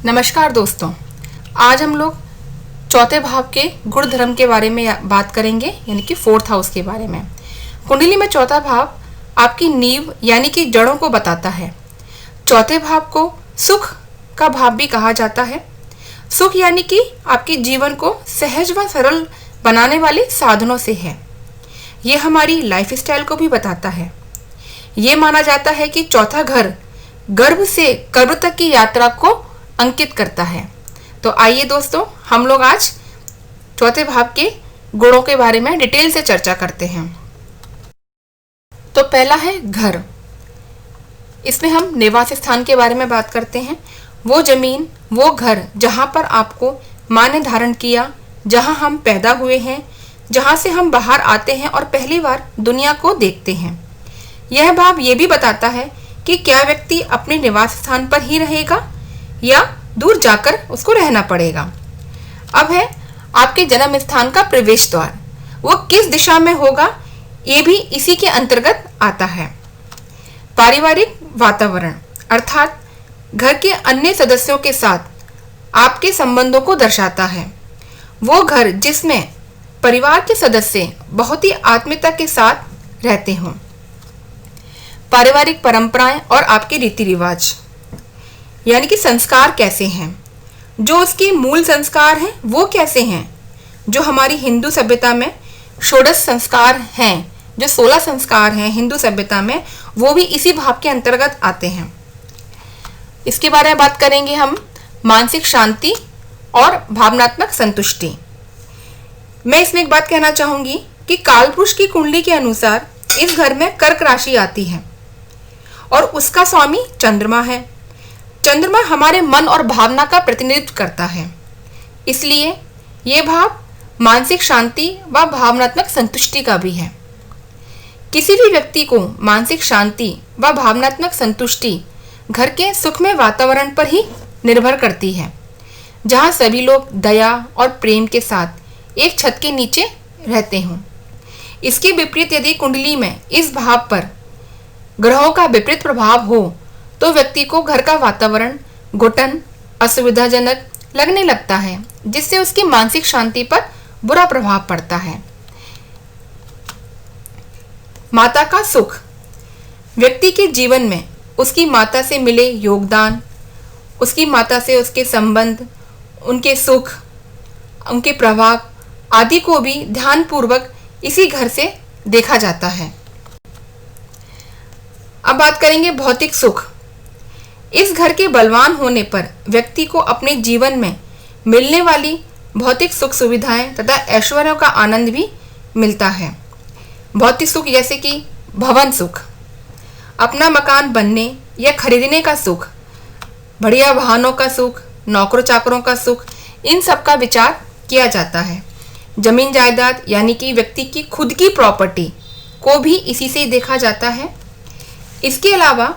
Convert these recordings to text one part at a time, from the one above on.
नमस्कार दोस्तों, आज हम लोग चौथे भाव के गुण धर्म के बारे में बात करेंगे, यानी कि फोर्थ हाउस के बारे में। कुंडली में चौथा भाव आपकी नींव यानी कि जड़ों को बताता है। चौथे भाव को सुख का भाव भी कहा जाता है। सुख यानी कि आपके जीवन को सहज व सरल बनाने वाले साधनों से है। ये हमारी लाइफ स्टाइल को भी बताता है। ये माना जाता है कि चौथा घर गर्भ से कब्र तक की यात्रा को अंकित करता है। तो आइए दोस्तों, हम लोग आज चौथे भाव के गुणों के बारे में डिटेल से चर्चा करते हैं। तो पहला है घर। इसमें हम निवास स्थान के बारे में बात करते हैं। वो जमीन, वो घर जहाँ पर आपको माँ ने धारण किया, जहाँ हम पैदा हुए हैं, जहाँ से हम बाहर आते हैं और पहली बार दुनिया को देखते हैं। यह भाव ये भी बताता है कि क्या व्यक्ति अपने निवास स्थान पर ही रहेगा या दूर जाकर उसको रहना पड़ेगा। अब है आपके जन्म स्थान का प्रवेश द्वार, वो किस दिशा में होगा, ये भी इसी के अंतर्गत आता है। पारिवारिक वातावरण अर्थात घर के अन्य सदस्यों के साथ आपके संबंधों को दर्शाता है। वो घर जिसमें परिवार के सदस्य बहुत ही आत्मीयता के साथ रहते हों। पारिवारिक परंपराएं और आपके रीति रिवाज यानी कि संस्कार कैसे हैं, जो उसके मूल संस्कार हैं वो कैसे हैं। जो हमारी हिंदू सभ्यता में षोडश संस्कार हैं, जो 16 संस्कार हैं हिंदू सभ्यता में, वो भी इसी भाव के अंतर्गत आते हैं। इसके बारे में बात करेंगे हम मानसिक शांति और भावनात्मक संतुष्टि। मैं इसमें एक बात कहना चाहूंगी कि कालपुरुष की कुंडली के अनुसार इस घर में कर्क राशि आती है और उसका स्वामी चंद्रमा है। चंद्रमा हमारे मन और भावना का प्रतिनिधित्व करता है, इसलिए ये भाव मानसिक शांति व भावनात्मक संतुष्टि का भी है। किसी भी व्यक्ति को मानसिक शांति व भावनात्मक संतुष्टि घर के सुखमय वातावरण पर ही निर्भर करती है, जहाँ सभी लोग दया और प्रेम के साथ एक छत के नीचे रहते हों। इसके विपरीत यदि कुंडली में इस भाव पर ग्रहों का विपरीत प्रभाव हो तो व्यक्ति को घर का वातावरण घुटन, असुविधाजनक लगने लगता है, जिससे उसकी मानसिक शांति पर बुरा प्रभाव पड़ता है। माता का सुख व्यक्ति के जीवन में उसकी माता से मिले योगदान, उसकी माता से उसके संबंध, उनके सुख, उनके प्रभाव आदि को भी ध्यानपूर्वक इसी घर से देखा जाता है। अब बात करेंगे भौतिक सुख। इस घर के बलवान होने पर व्यक्ति को अपने जीवन में मिलने वाली भौतिक सुख सुविधाएं तथा ऐश्वर्यों का आनंद भी मिलता है। भौतिक सुख जैसे कि भवन सुख, अपना मकान बनने या खरीदने का सुख, बढ़िया वाहनों का सुख, नौकरों चाकरों का सुख, इन सब का विचार किया जाता है। जमीन जायदाद यानी कि व्यक्ति की खुद की प्रॉपर्टी को भी इसी से देखा जाता है। इसके अलावा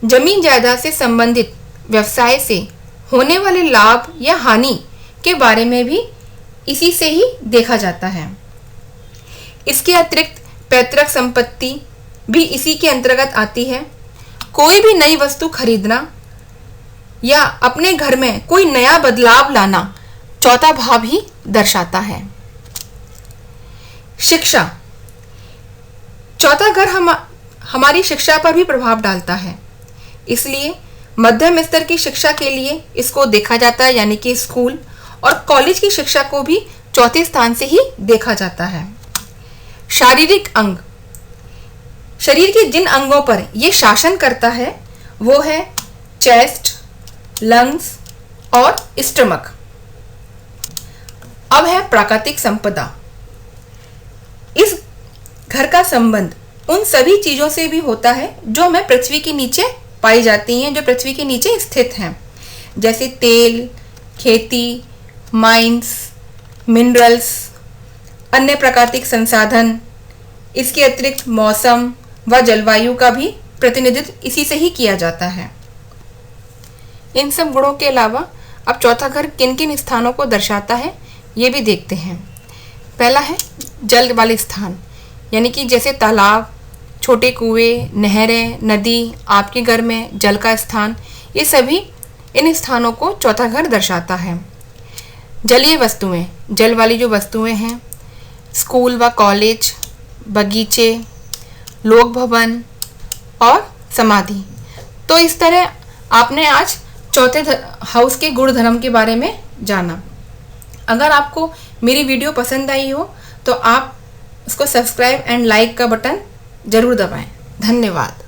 जमीन जायदाद से संबंधित व्यवसाय से होने वाले लाभ या हानि के बारे में भी इसी से ही देखा जाता है। इसके अतिरिक्त पैतृक संपत्ति भी इसी के अंतर्गत आती है। कोई भी नई वस्तु खरीदना या अपने घर में कोई नया बदलाव लाना चौथा भाव ही दर्शाता है। शिक्षा, चौथा घर हमारी शिक्षा पर भी प्रभाव डालता है, इसलिए मध्यम स्तर की शिक्षा के लिए इसको देखा जाता है, यानी कि स्कूल और कॉलेज की शिक्षा को भी चौथे स्थान से ही देखा जाता है। शारीरिक अंग, शरीर के जिन अंगों पर यह शासन करता है वो है चेस्ट, लंग्स और स्टमक। अब है प्राकृतिक संपदा। इस घर का संबंध उन सभी चीजों से भी होता है जो हमें पृथ्वी के नीचे पाई जाती हैं, जो पृथ्वी के नीचे स्थित हैं, जैसे तेल, खेती, माइंस, मिनरल्स, अन्य प्राकृतिक संसाधन। इसके अतिरिक्त मौसम व जलवायु का भी प्रतिनिधित्व इसी से ही किया जाता है। इन सब गुणों के अलावा अब चौथा घर किन किन स्थानों को दर्शाता है ये भी देखते हैं। पहला है जल वाले स्थान, यानी कि जैसे तालाब, छोटे कुएं, नहरें, नदी, आपके घर में जल का स्थान, ये सभी इन स्थानों को चौथा घर दर्शाता है। जलीय वस्तुएं, जल वाली जो वस्तुएं हैं, स्कूल व कॉलेज, बगीचे, लोक भवन और समाधि। तो इस तरह आपने आज चौथे हाउस के गुण धर्म के बारे में जाना। अगर आपको मेरी वीडियो पसंद आई हो तो आप उसको सब्सक्राइब एंड लाइक का बटन ज़रूर दबाएं। धन्यवाद।